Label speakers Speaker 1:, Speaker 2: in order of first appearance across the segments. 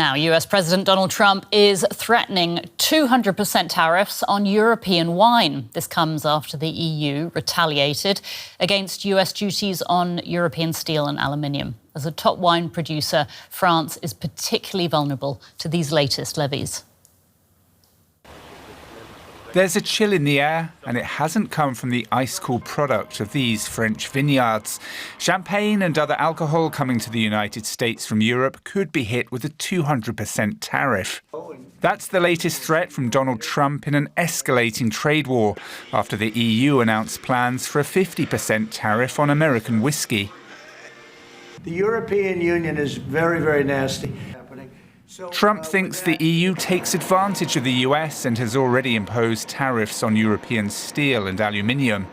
Speaker 1: Now, US President Donald Trump is threatening 200% tariffs on European wine. This comes after the EU retaliated against US duties on European steel and aluminium. As a top wine producer, France is particularly vulnerable to these latest levies.
Speaker 2: There's a chill in the air, and it hasn't come from the ice-cool product of these French vineyards. Champagne and other alcohol coming to the United States from Europe could be hit with a 200% tariff. That's the latest threat from Donald Trump in an escalating trade war after the EU announced plans for a 50% tariff on American whiskey.
Speaker 3: The European Union is very, very nasty.
Speaker 2: Trump thinks the EU takes advantage of the US and has already imposed tariffs on European steel and aluminium.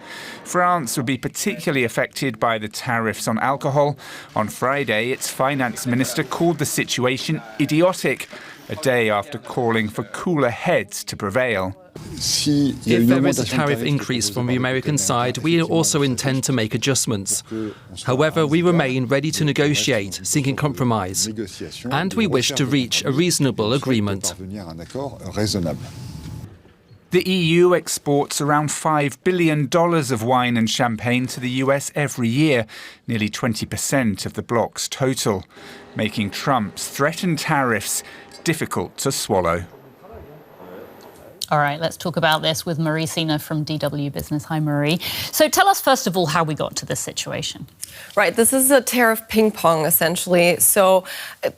Speaker 2: France would be particularly affected by the tariffs on alcohol. On Friday, its finance minister called the situation idiotic, a day after calling for cooler heads to prevail.
Speaker 4: If there is a tariff increase from the American side, we also intend to make adjustments. However, we remain ready to negotiate, seeking compromise, and we wish to reach a reasonable agreement.
Speaker 2: The EU exports around $5 billion of wine and champagne to the US every year, nearly 20% of the bloc's total, making Trump's threatened tariffs difficult to swallow.
Speaker 1: All right, let's talk about this with Sina from DW Business. Hi, Marie. So tell us, first of all, how we got to this situation.
Speaker 5: Right, this is a tariff ping pong, essentially. So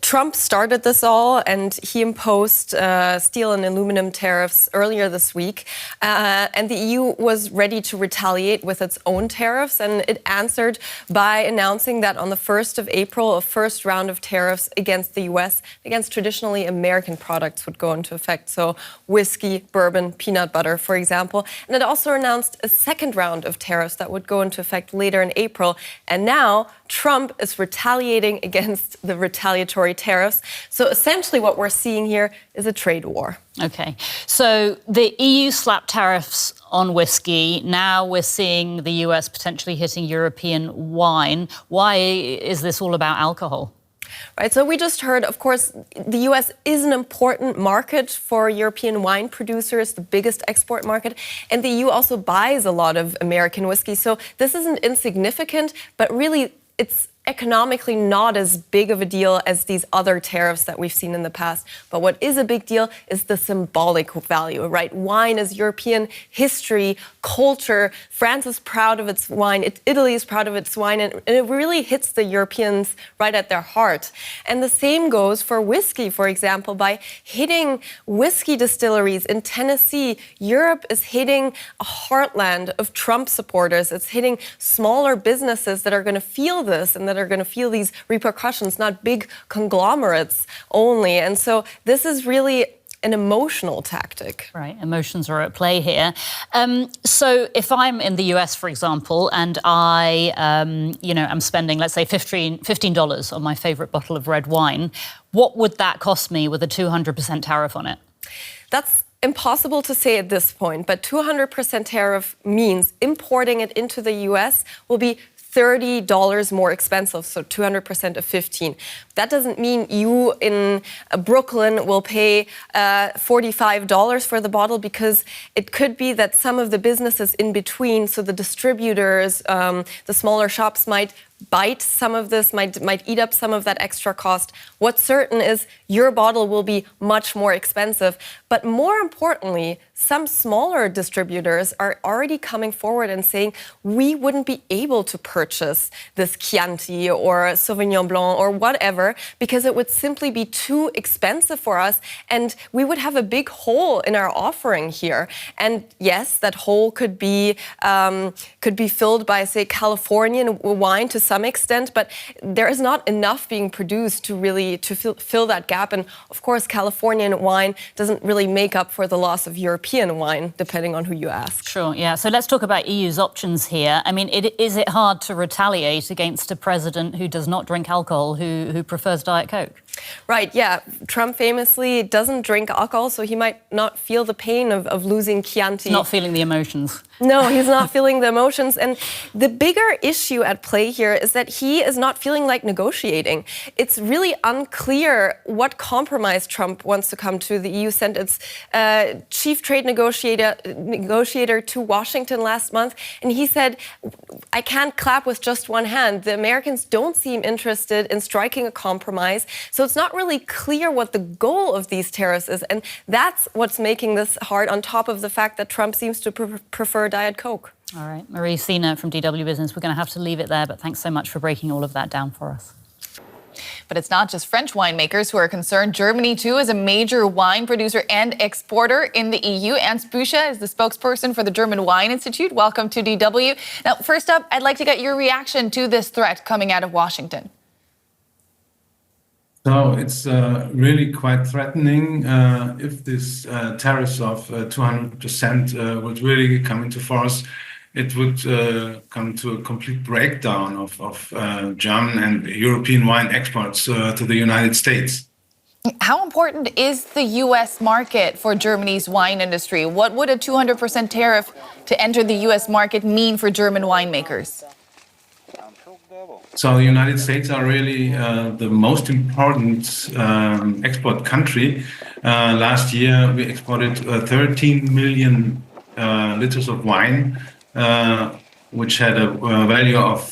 Speaker 5: Trump started this all, and he imposed steel and aluminum tariffs earlier this week. And the EU was ready to retaliate with its own tariffs, and it answered by announcing that on the 1st of April, a first round of tariffs against the US, against traditionally American products, would go into effect. So whiskey, bourbon, peanut butter, for example. And it also announced a second round of tariffs that would go into effect later in April. And now Trump is retaliating against the retaliatory tariffs. So essentially what we're seeing here is a trade war.
Speaker 1: OK, so the EU slapped tariffs on whiskey. Now we're seeing the US potentially hitting European wine. Why is this all about alcohol?
Speaker 5: Right, so we just heard, of course, the US is an important market for European wine producers, the biggest export market, and the EU also buys a lot of American whiskey. So this isn't insignificant, but really it's economically not as big of a deal as these other tariffs that we've seen in the past. But what is a big deal is the symbolic value, right? Wine is European history, culture. France is proud of its wine. Italy is proud of its wine. And it really hits the Europeans right at their heart. And the same goes for whiskey, for example. By hitting whiskey distilleries in Tennessee, Europe is hitting a heartland of Trump supporters. It's hitting smaller businesses that are going to feel this and that are going to feel these repercussions, not big conglomerates only. And so this is really an emotional tactic.
Speaker 1: Right, emotions are at play here. So if I'm in the US, for example, and I, I'm spending, let's say, $15 on my favorite bottle of red wine, what would that cost me with a 200% tariff on it?
Speaker 5: That's impossible to say at this point, but 200% tariff means importing it into the US will be $30 more expensive, so 200% of 15. That doesn't mean you in Brooklyn will pay $45 for the bottle, because it could be that some of the businesses in between, so the distributors, the smaller shops might bite some of this, might eat up some of that extra cost. What's certain is your bottle will be much more expensive. But more importantly, some smaller distributors are already coming forward and saying, we wouldn't be able to purchase this Chianti or Sauvignon Blanc or whatever, because it would simply be too expensive for us, and we would have a big hole in our offering here. And yes, that hole could be filled by, say, Californian wine to some extent, but there is not enough being produced to fill that gap. And of course, Californian wine doesn't really make up for the loss of European wine, depending on who you ask.
Speaker 1: Sure, yeah. So let's talk about EU's options here. I mean, is it hard to retaliate against a president who does not drink alcohol, who prefers Diet Coke?
Speaker 5: Right, yeah. Trump famously doesn't drink alcohol, so he might not feel the pain of losing Chianti.
Speaker 1: Not feeling the emotions.
Speaker 5: No, he's not feeling the emotions. And the bigger issue at play here is that he is not feeling like negotiating. It's really unclear what compromise Trump wants to come to. The EU sent its chief trade negotiator to Washington last month, and he said, I can't clap with just one hand. The Americans don't seem interested in striking a compromise. So it's not really clear what the goal of these tariffs is. And that's what's making this hard, on top of the fact that Trump seems to prefer Diet Coke.
Speaker 1: All right, Marie, Sina from DW Business, we're going to have to leave it there, but thanks so much for breaking all of that down for us.
Speaker 6: But it's not just French winemakers who are concerned. Germany, too, is a major wine producer and exporter in the EU. Ernst Büscher is the spokesperson for the German Wine Institute. Welcome to DW. Now, first up, I'd like to get your reaction to this threat coming out of Washington.
Speaker 7: So it's really quite threatening if this tariffs of 200% would really come into force. It would come to a complete breakdown of German and European wine exports to the United States.
Speaker 6: How important is the U.S. market for Germany's wine industry? What would a 200% tariff to enter the U.S. market mean for German winemakers?
Speaker 7: So the United States are really the most important export country. Last year, we exported 13 million liters of wine, which had a value of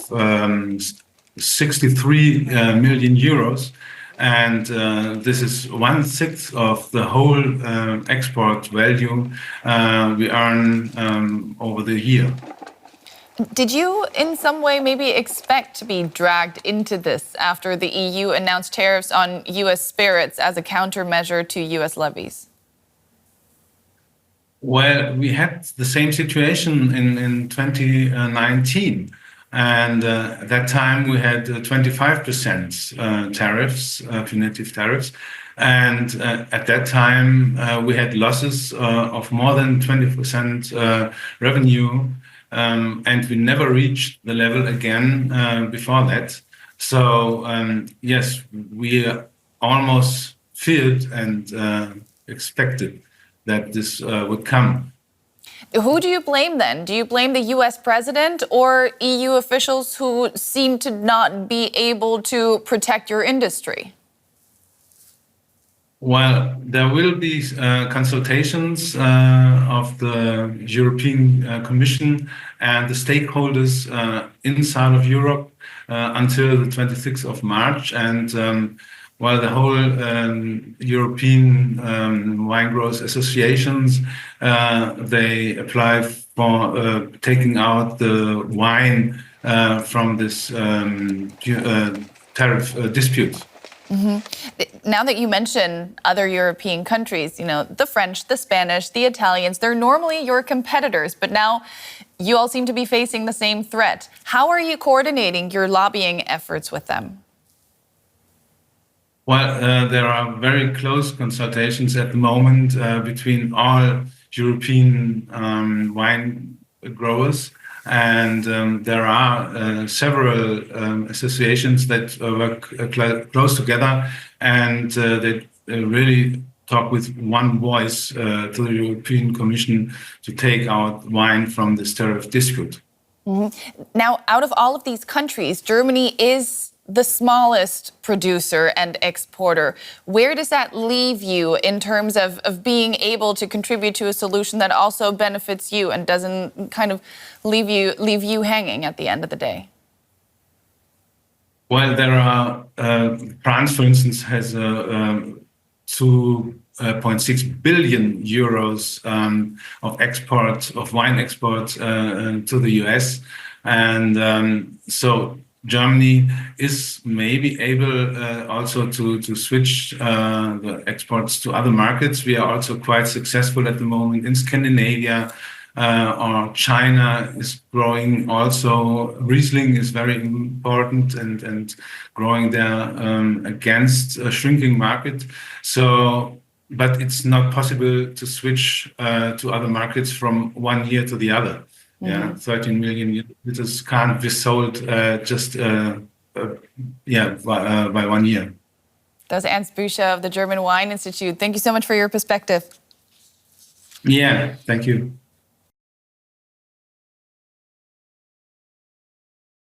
Speaker 7: 63 million euros. And this is 1/6 of the whole export value we earn over the year.
Speaker 6: Did you in some way maybe expect to be dragged into this after the EU announced tariffs on U.S. spirits as a countermeasure to U.S. levies?
Speaker 7: Well, we had the same situation in 2019. And at that time, we had 25% tariffs, punitive tariffs. And at that time, we had losses of more than 20% revenue. And we never reached the level again before that. So, yes, we almost feared and expected that this would come.
Speaker 6: Who do you blame then? Do you blame the U.S. president or EU officials who seem to not be able to protect your industry?
Speaker 7: Well, there will be consultations of the European Commission and the stakeholders inside of Europe until the 26th of March. And while the whole European wine growers associations, they apply for taking out the wine from this tariff dispute.
Speaker 6: Mm-hmm. Now that you mention other European countries, you know, the French, the Spanish, the Italians, they're normally your competitors, but now you all seem to be facing the same threat. How are you coordinating your lobbying efforts with them?
Speaker 7: Well, there are very close consultations at the moment between all European wine growers. And there are several associations that work close together, and they really talk with one voice to the European Commission to take out wine from this tariff dispute.
Speaker 6: Mm-hmm. Now, out of all of these countries, Germany is the smallest producer and exporter. Where does that leave you in terms of being able to contribute to a solution that also benefits you and doesn't kind of leave you hanging at the end of the day?
Speaker 7: Well, there are France, for instance, has 2.6 billion euros of export of wine exports to the US, and so Germany is maybe able also to switch the exports to other markets. We are also quite successful at the moment in Scandinavia, or China is growing also. Riesling is very important and growing there against a shrinking market. So, but it's not possible to switch to other markets from one year to the other. Yeah, 13 million liters can't be sold by 1 year.
Speaker 6: That was Ernst Büscher of the German Wine Institute. Thank you so much for your perspective.
Speaker 7: Yeah, thank you.